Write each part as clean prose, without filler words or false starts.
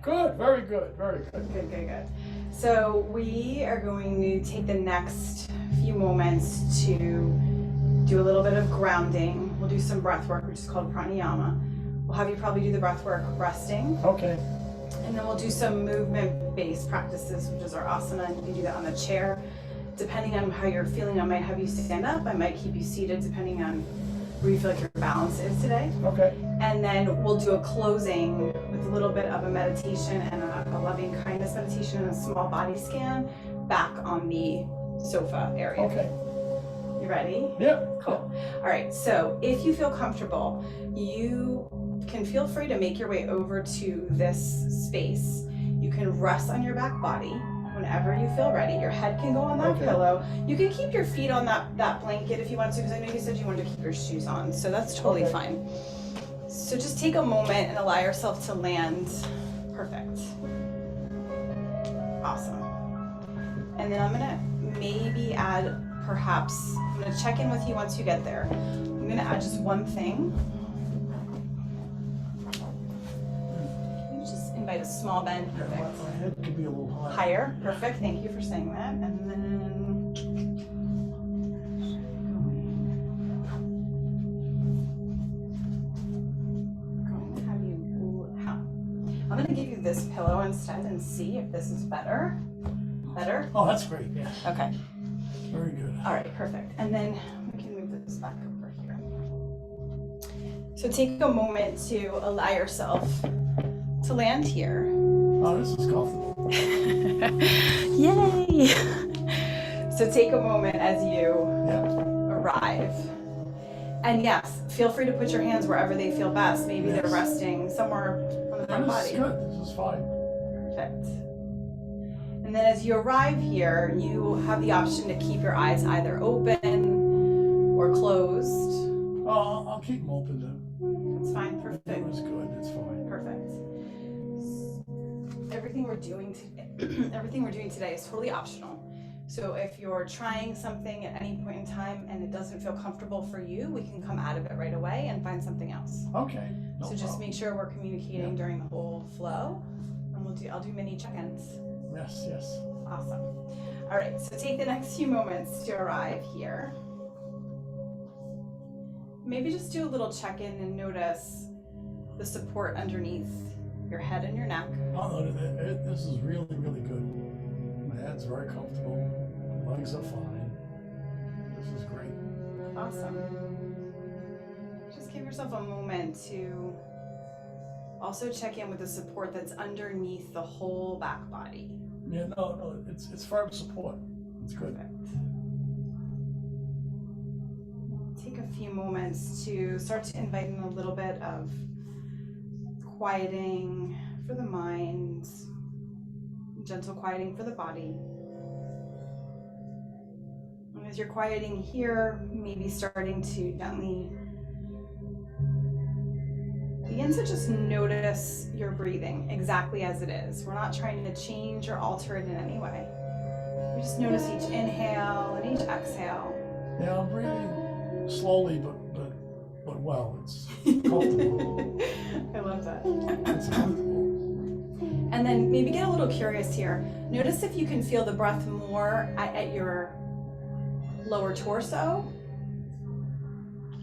Good, very good, very good. Good, good, good. So we are going to take the next few moments to do a little bit of grounding. We'll do some breath work, which is called pranayama. We'll have you probably do the breath work resting. Okay. And then we'll do some movement-based practices, which is our asana. You can do that on the chair. Depending on how you're feeling, I might have you stand up. I might keep you seated, depending on where you feel like your balance is today. Okay. And then we'll do a closing with a little bit of a meditation and a loving kindness meditation and a small body scan back on the sofa area. Okay. You ready? Yeah. Cool. All right, so if you feel comfortable, you can feel free to make your way over to this space. You can rest on your back body whenever you feel ready. Your head can go on that pillow. You can keep your feet on that blanket if you want to, because I know you said you wanted to keep your shoes on, so that's totally fine. So just take a moment and allow yourself to land. Perfect. Awesome. And then I'm gonna maybe add, perhaps, I'm gonna check in with you once you get there. I'm gonna add just one thing. Maybe just invite a small bend. Perfect. My head could be a little higher. Higher, perfect, thank you for saying that. And then I'm going to give you this pillow instead and see if this is better. Better? Oh, that's great, yeah. Okay. Very good. All right, perfect. And then we can move this back over here. So take a moment to allow yourself to land here. Oh, this is comfortable. Yay! So take a moment as you arrive. And yes, feel free to put your hands wherever they feel best. Maybe they're resting somewhere on the front body. This is good. This is fine. Perfect. And then as you arrive here, you have the option to keep your eyes either open or closed. Oh, I'll keep them open then. That's fine. Perfect. It's good. It's fine. Perfect. Everything we're doing today is totally optional. So if you're trying something at any point in time and it doesn't feel comfortable for you, we can come out of it right away and find something else. Okay. So just make sure we're communicating during the whole flow, and I'll do mini check-ins. Yes, yes. Awesome. All right, so take the next few moments to arrive here. Maybe just do a little check-in and notice the support underneath your head and your neck. Oh, this is really, really good. My head's very comfortable. My legs are fine. This is great. Awesome. Just give yourself a moment to also check in with the support that's underneath the whole back body. Yeah, no, it's firm support. It's good. Perfect. Take a few moments to start to invite in a little bit of quieting for the mind, gentle quieting for the body. And as you're quieting here, maybe starting to gently begin to just notice your breathing exactly as it is. We're not trying to change or alter it in any way. We just notice each inhale and each exhale. Yeah, I'm breathing slowly, but well. It's comfortable. I love that. It's comfortable. And then maybe get a little curious here. Notice if you can feel the breath more at your lower torso.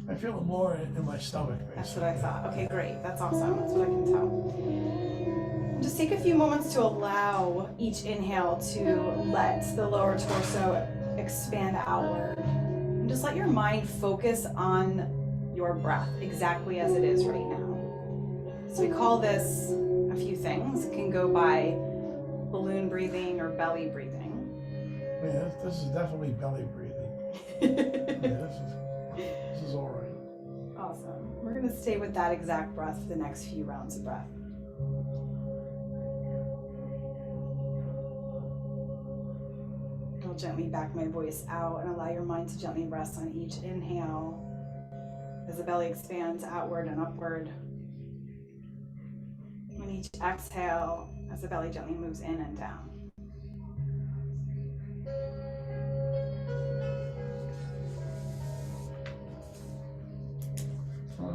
I feel it more in my stomach, basically. That's what I thought. Okay, great. That's awesome. That's what I can tell. Just take a few moments to allow each inhale to let the lower torso expand outward. And just let your mind focus on your breath exactly as it is right now. So we call this a few things. It can go by balloon breathing or belly breathing. Yeah, this is definitely belly breathing. Yeah, this is all right. Awesome. We're going to stay with that exact breath for the next few rounds of breath. I'll gently back my voice out and allow your mind to gently rest on each inhale as the belly expands outward and upward. And each exhale as the belly gently moves in and down.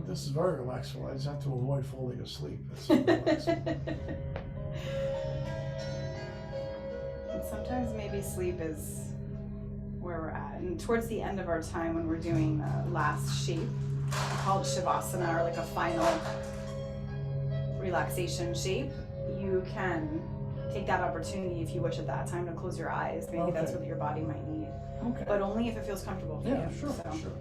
This is very relaxing. I just have to avoid falling asleep. That's so relaxing. quality sleep is where we're at. And towards the end of our time, when we're doing the last shape called Shavasana, or like a final relaxation shape, you can take that opportunity if you wish at that time to close your eyes. Maybe that's what your body might need. Okay. But only if it feels comfortable for you. Yeah, sure, So. sure.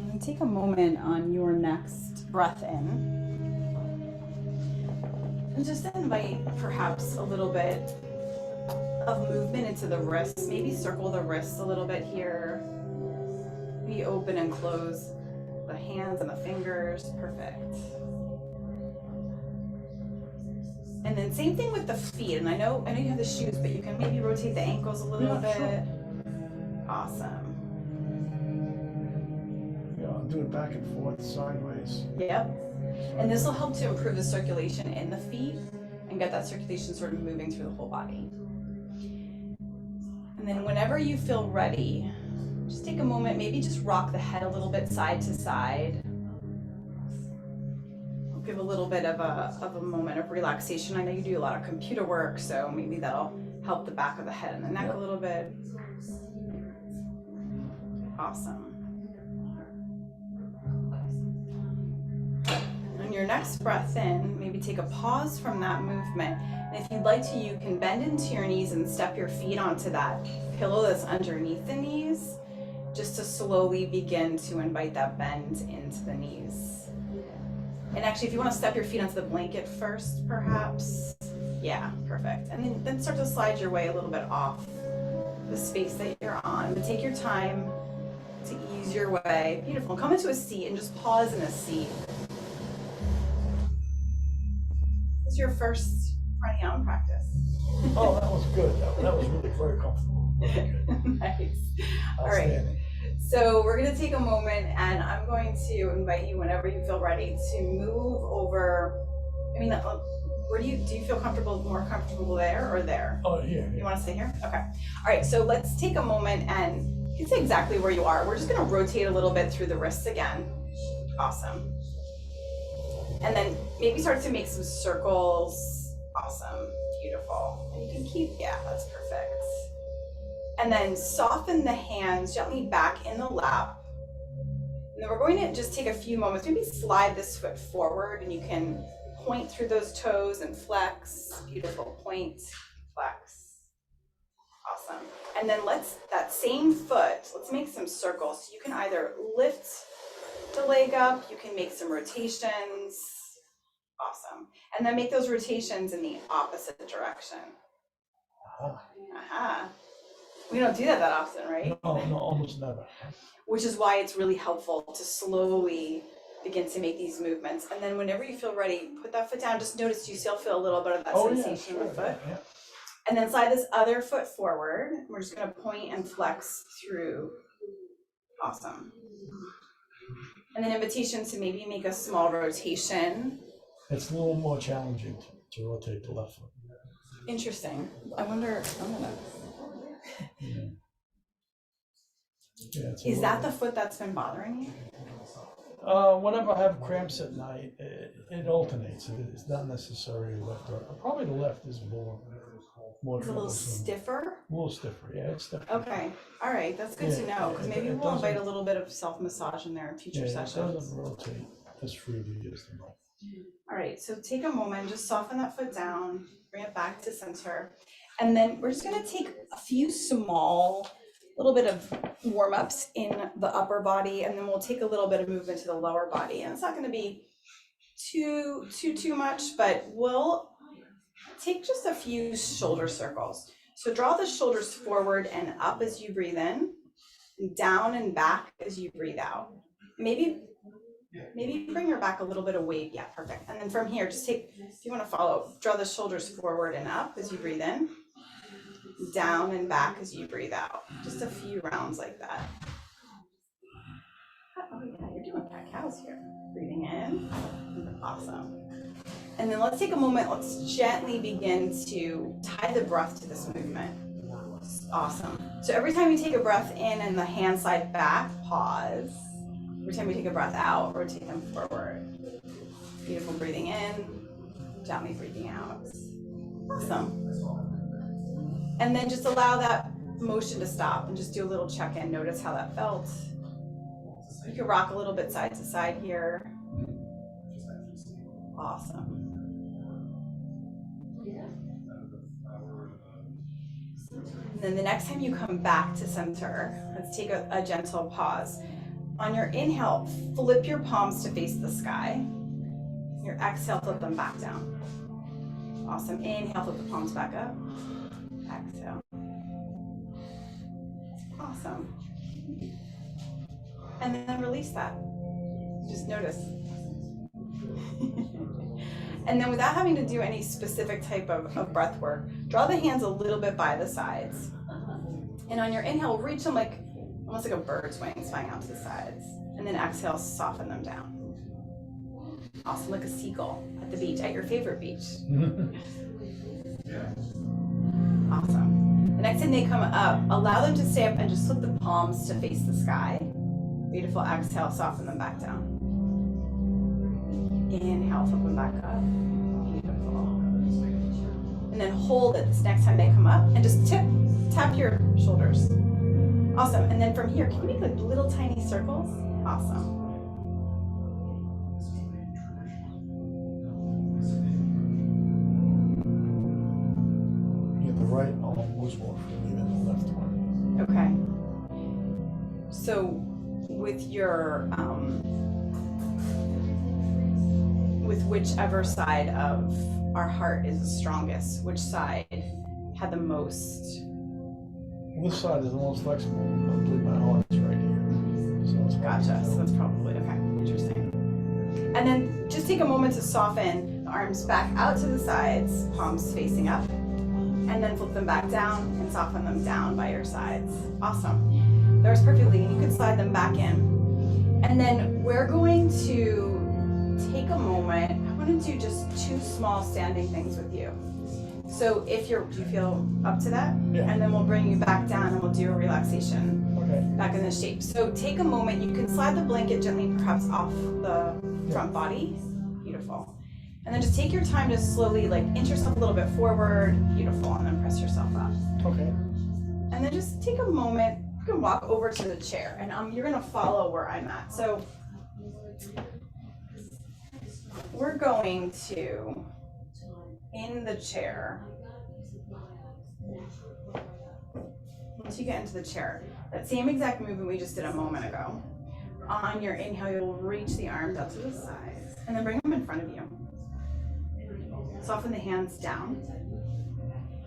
And take a moment on your next breath in. And just invite perhaps a little bit of movement into the wrists. Maybe circle the wrists a little bit here. Maybe open and close the hands and the fingers. Perfect. And then same thing with the feet. And I know you have the shoes, but you can maybe rotate the ankles a little bit. Sure. Awesome. Yeah, I'll do it back and forth, sideways. Yep. And this will help to improve the circulation in the feet and get that circulation sort of moving through the whole body. And then whenever you feel ready, just take a moment, maybe just rock the head a little bit side to side. I'll give a little bit of a moment of relaxation. I know you do a lot of computer work, so maybe that'll help the back of the head and the neck a little bit. Awesome. On your next breath in, maybe take a pause from that movement. And if you'd like to, you can bend into your knees and step your feet onto that pillow that's underneath the knees, just to slowly begin to invite that bend into the knees. And actually, if you want to step your feet onto the blanket first, perhaps. Yeah, perfect. And then start to slide your way a little bit off the space that you're on. But take your time to ease your way. Beautiful. Come into a seat and just pause in a seat. This is your first pranayama practice. Oh, that was good. That was really very comfortable. Very good. Nice. All right. So we're going to take a moment, and I'm going to invite you whenever you feel ready to move over. I mean, where do you feel comfortable, more comfortable there or there? Oh, here. You want to stay here? Okay. All right. So let's take a moment, and you can stay exactly where you are. We're just going to rotate a little bit through the wrists again. Awesome. And then maybe start to make some circles. Awesome. Beautiful. And you can keep, yeah, that's perfect. And then soften the hands gently back in the lap. And then we're going to just take a few moments, maybe slide this foot forward, and you can point through those toes and flex. Beautiful. Point, flex. Awesome. And then that same foot, let's make some circles. So you can either lift the leg up, you can make some rotations. Awesome. And then make those rotations in the opposite direction. Aha. We don't do that often, right? No, almost never. Which is why it's really helpful to slowly begin to make these movements. And then whenever you feel ready, put that foot down. Just notice you still feel a little bit of that sensation in the foot. Yeah. And then slide this other foot forward. We're just going to point and flex through. Awesome. And then invitation to maybe make a small rotation. It's a little more challenging to rotate the left foot. Interesting. I wonder, I'm gonna. Yeah, Is that the foot that's been bothering you? Whenever I have cramps at night, it alternates. It's not necessarily left or probably the left is more. It's a little stiffer? A little stiffer, yeah, it's stiffer. Okay, all right, that's good to know, because maybe we'll invite a little bit of self-massage in there in future sessions. It doesn't rotate as freely as the left. All right, so take a moment, just soften that foot down, bring it back to center. And then we're just gonna take a few small, little bit of warm-ups in the upper body, and then we'll take a little bit of movement to the lower body. And it's not gonna be too much, but we'll take just a few shoulder circles. So draw the shoulders forward and up as you breathe in, and down and back as you breathe out. Maybe bring your back a little bit away. Yeah, perfect. And then from here, just take, if you want to follow, draw the shoulders forward and up as you breathe in, down and back as you breathe out. Just a few rounds like that. Oh yeah, you're doing cat cows here. Breathing in. Awesome. And then let's take a moment, let's gently begin to tie the breath to this movement. Awesome. So every time you take a breath in and the hand slide back, pause. Every time you take a breath out, rotate them forward. Beautiful, breathing in, gently breathing out. Awesome. And then just allow that motion to stop and just do a little check-in. Notice how that felt. You can rock a little bit side to side here. Awesome. And then the next time you come back to center, let's take a gentle pause. On your inhale, flip your palms to face the sky. Your exhale, flip them back down. Awesome. Inhale, flip the palms back up. Exhale. Awesome. And then release that. Just notice. And then without having to do any specific type of breath work, draw the hands a little bit by the sides. And on your inhale, reach them like almost like a bird's wings flying out to the sides. And then exhale, soften them down. Awesome, like a seagull at the beach, at your favorite beach. Awesome. The next time they come up, allow them to stay up and just flip the palms to face the sky. Beautiful. Exhale, soften them back down. Inhale, flip them back up. Beautiful. And then hold it this next time they come up and just tap your shoulders. Awesome. And then from here, can you make like little tiny circles? Awesome. Get the right arm was more freely than the left one. Okay. So with your with whichever side of our heart is the strongest, which side had the most? This side is the most flexible. I believe my heart's right here. So it's Gotcha. So that's probably okay. Interesting. And then just take a moment to soften the arms back out to the sides, palms facing up, and then flip them back down and soften them down by your sides. Awesome. That works perfectly. And you can slide them back in. And then we're going to take a moment. I want to do just 2 small standing things with you. So do you feel up to that? Yeah. And then we'll bring you back down and we'll do a relaxation. Okay. Back in this shape. So take a moment. You can slide the blanket gently perhaps off the front body. Beautiful. And then just take your time to slowly like inch yourself a little bit forward. Beautiful. And then press yourself up. Okay. And then just take a moment. You can walk over to the chair and you're going to follow where I'm at. So we're going to, in the chair, once you get into the chair, that same exact movement we just did a moment ago. On your inhale, you'll reach the arms out to the sides and then bring them in front of you. Soften the hands down.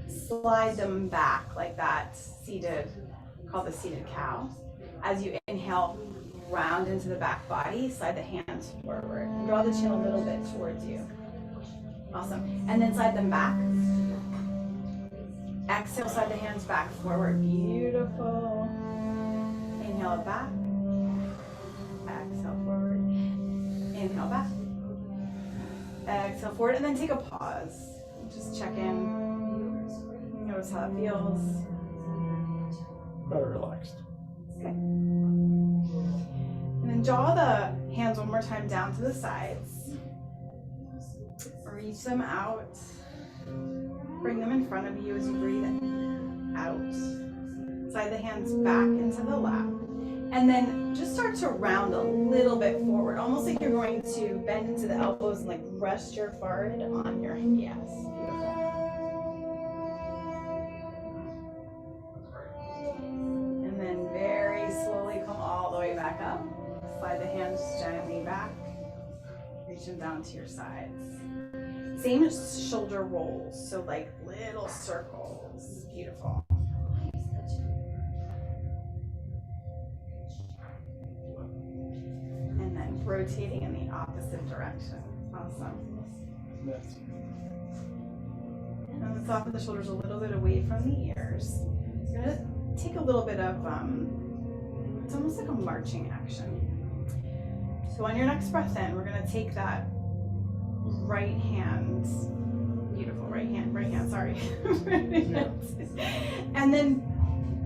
Slide them back like that, seated, called the seated cow. As you inhale, round into the back body, slide the hands forward. Draw the chin a little bit towards you. Awesome. And then slide them back. Exhale, slide the hands back forward. Beautiful. Inhale it back. Exhale forward. Inhale back. Exhale forward. And then take a pause. Just check in. Notice how it feels. Better relaxed. Okay. And then draw the hands one more time down to the sides. Reach them out. Bring them in front of you as you breathe out. Slide the hands back into the lap. And then just start to round a little bit forward, almost like you're going to bend into the elbows and like rest your forehead on your hand. Yes, beautiful. And then very slowly come all the way back up. Slide the hands gently back. Reach them down to your sides. Same shoulder rolls, so like little circles. Beautiful. And then rotating in the opposite direction. Awesome. Yes. And then soften the shoulders a little bit away from the ears. You're gonna take a little bit of, it's almost like a marching action. So on your next breath in, we're gonna take that right hand Sorry. And then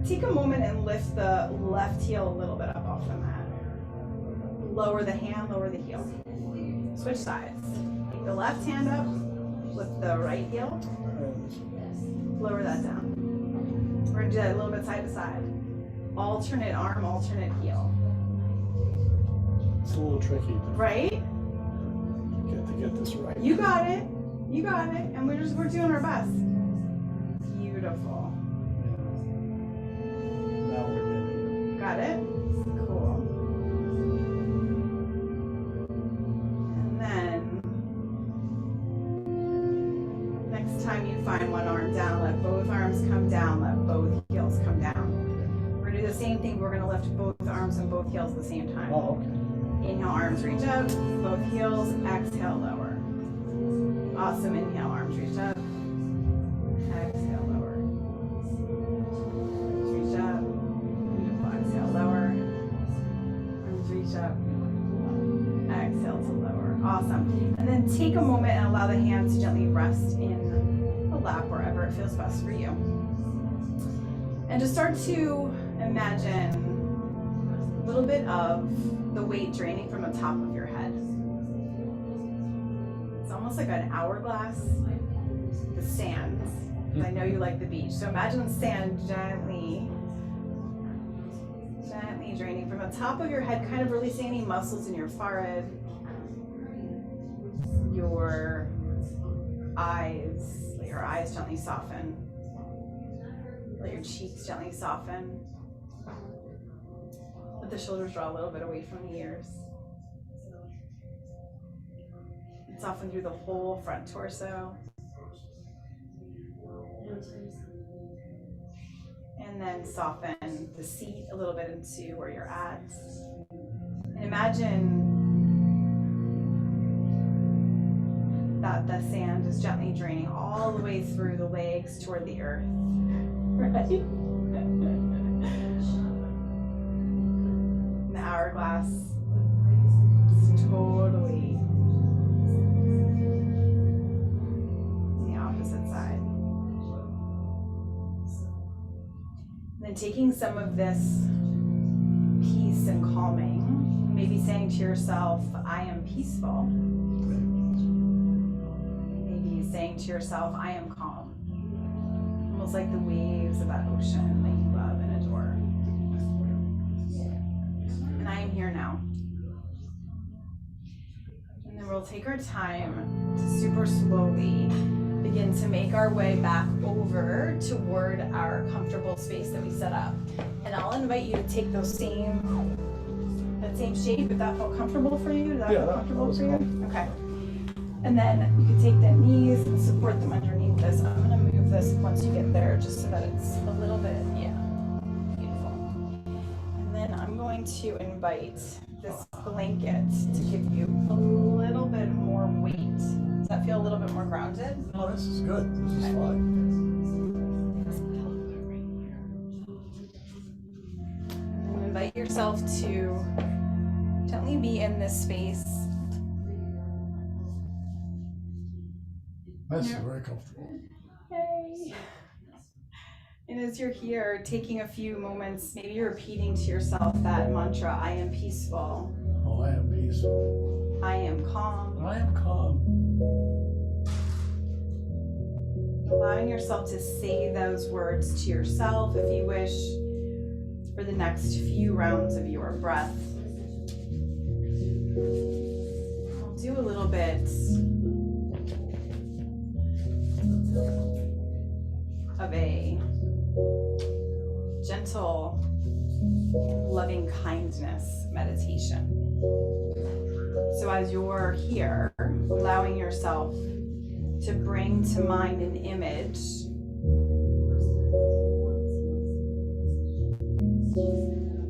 take a moment and lift the left heel a little bit up off the mat. Lower the hand, lower the heel. Switch sides. Take the left hand up, lift the right heel, lower that down. We're gonna do that a little bit side to side. Alternate arm, alternate heel. It's a little tricky. Right? To get this right. You got it. You got it. And we're doing our best. Beautiful. Now we're getting Got it? Cool. And then next time you find one arm down, let both arms come down, let both heels come down. We're gonna do the same thing. We're gonna lift both arms and both heels at the same time. Oh, okay. Inhale, arms reach up, both heels, exhale, lower. Awesome, inhale, arms reach up, exhale, lower. Arms reach up, beautiful, exhale, lower. Arms reach up, exhale to lower. Awesome. And then take a moment and allow the hands to gently rest in the lap wherever it feels best for you. And just start to imagine a little bit of the weight draining from the top of your head. It's almost like an hourglass. The sands. I know you like the beach. So imagine the sand gently draining from the top of your head, kind of releasing any muscles in your forehead, your eyes. Let your eyes gently soften. Let your cheeks gently soften. Let the shoulders draw a little bit away from the ears. And soften through the whole front torso. And then soften the seat a little bit into where you're at. And imagine that the sand is gently draining all the way through the legs toward the earth. Right? The hourglass is totally the opposite side. And then taking some of this peace and calming, maybe saying to yourself, I am peaceful. Maybe saying to yourself, I am calm. Almost like the waves of that ocean that you love and adore. And I am here now. And then we'll take our time to super slowly begin to make our way back over toward our comfortable space that we set up. And I'll invite you to take that same shape if that felt comfortable for you. Does that feel comfortable for you? Okay. And then you can take the knees and support them underneath this. I'm gonna move this once you get there just so that it's a little bit, beautiful. And then I'm going to invite this blanket to give you a little bit more weight. Does that feel a little bit more grounded? Oh, this is good. This is fine. And invite yourself to gently be in this space. This is very comfortable. Yay. And as you're here, taking a few moments, maybe you're repeating to yourself that mantra, I am peaceful. Oh, I am peaceful. I am calm. I am calm. Allowing yourself to say those words to yourself, if you wish, for the next few rounds of your breath. I'll do a little bit of a gentle, loving kindness meditation. So as you're here, allowing yourself to bring to mind an image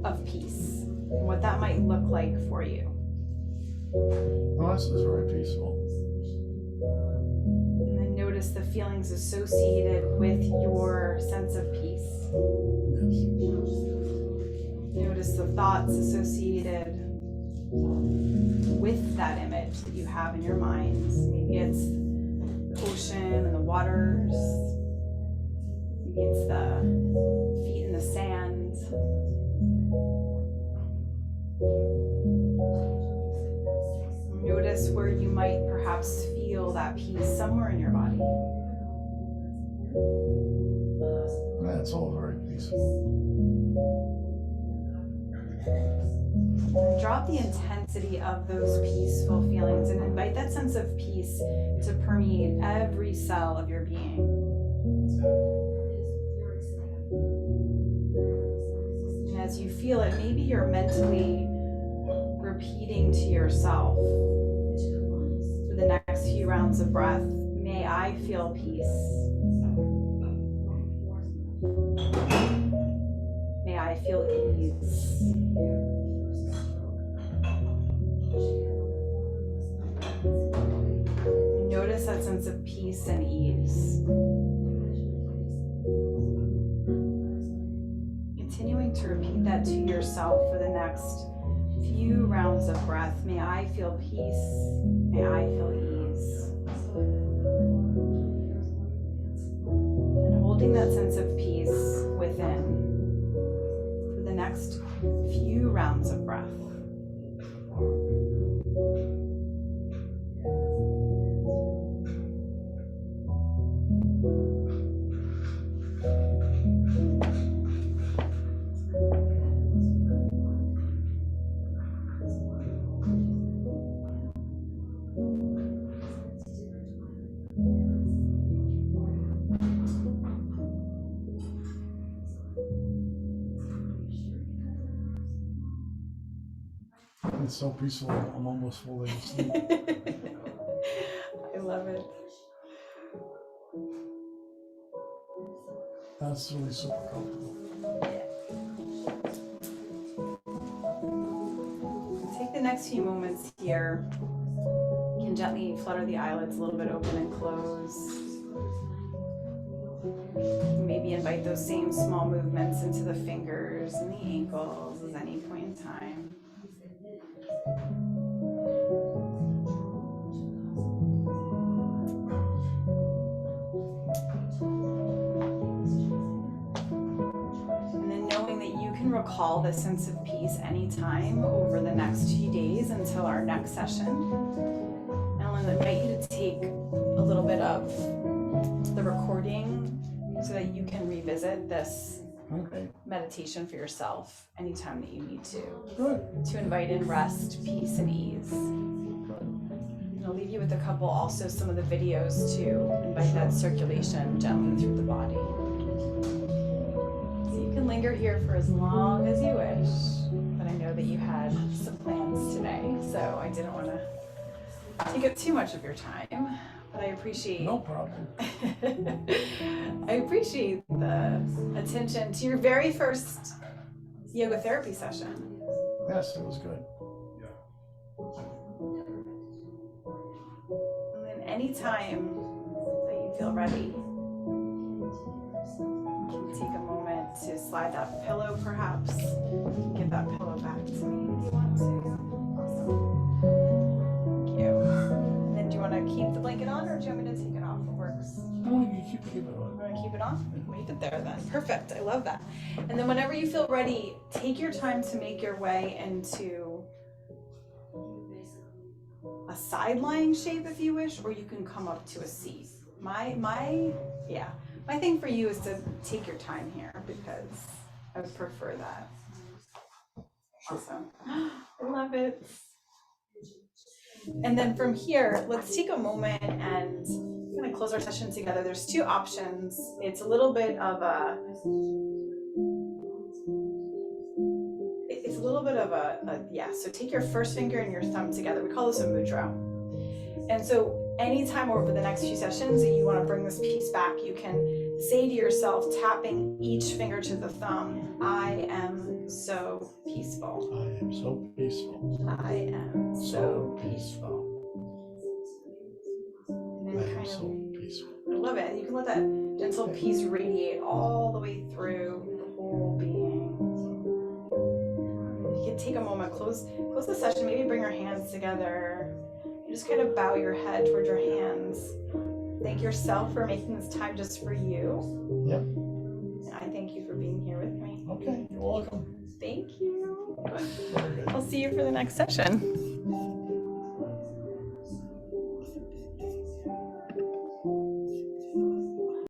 of peace and what that might look like for you. Oh, this is very peaceful. And then notice the feelings associated with your sense of peace. Notice the thoughts associated with that image that you have in your mind. Maybe it's the ocean and the waters, It's the feet in the sand. Notice where you might perhaps feel that peace somewhere in your body. Yeah, it's all very peaceful. Drop the intensity of those peaceful feelings and invite that sense of peace to permeate every cell of your being. And as you feel it, maybe you're mentally repeating to yourself for the next few rounds of breath, may I feel peace. May I feel ease. Notice that sense of peace and ease. Continuing to repeat that to yourself for the next few rounds of breath. May I feel peace. May I feel ease. And holding that sense of peace within for the next few rounds of breath. It's so peaceful, I'm almost falling asleep. I love it. That's really super comfortable. Take the next few moments here. You can gently flutter the eyelids a little bit open and close. Maybe invite those same small movements into the fingers and the ankles at any point in time. And then knowing that you can recall this sense of peace anytime over the next few days until our next session. And I'll invite you to take a little bit of the recording so that you can revisit this meditation for yourself anytime that you need to. Good. To invite in rest, peace, and ease. And I'll leave you with a couple, also some of the videos to invite that circulation gently through the body. So you can linger here for as long as you wish, but I know that you had some plans today, so I didn't want to take up too much of your time. But I appreciate No problem. I appreciate the attention to your very first yoga therapy session. Yes, it was good. And then anytime that you feel ready, you can take a moment to slide that pillow perhaps. Give that pillow back to me if you want to. Awesome. Thank you. And then do you want to keep the blanket on or do you want me to take it off? What works? No, you keep it on. I'm going to keep it on? Leave it there then. Perfect. I love that. And then whenever you feel ready, take your time to make your way into a side lying shape if you wish, or you can come up to a seat. My thing for you is to take your time here because I would prefer that. Awesome. I love it. And then from here, let's take a moment and kind of close our session together. There's two options. It's a little bit of a so take your first finger and your thumb together. We call this a mudra. And so anytime over the next few sessions that you want to bring this piece back, you can say to yourself, tapping each finger to the thumb, I am so peaceful. I am so peaceful. I am so peaceful. And then I am so peaceful. I love it. You can let that gentle peace radiate all the way through the whole being. You can take a moment, close the session, maybe bring your hands together. You just kind of bow your head toward your hands. Thank yourself for making this time just for you. Yep. I thank you for being here with me. Okay, you're welcome. Thank you. Very good. I'll see you for the next session.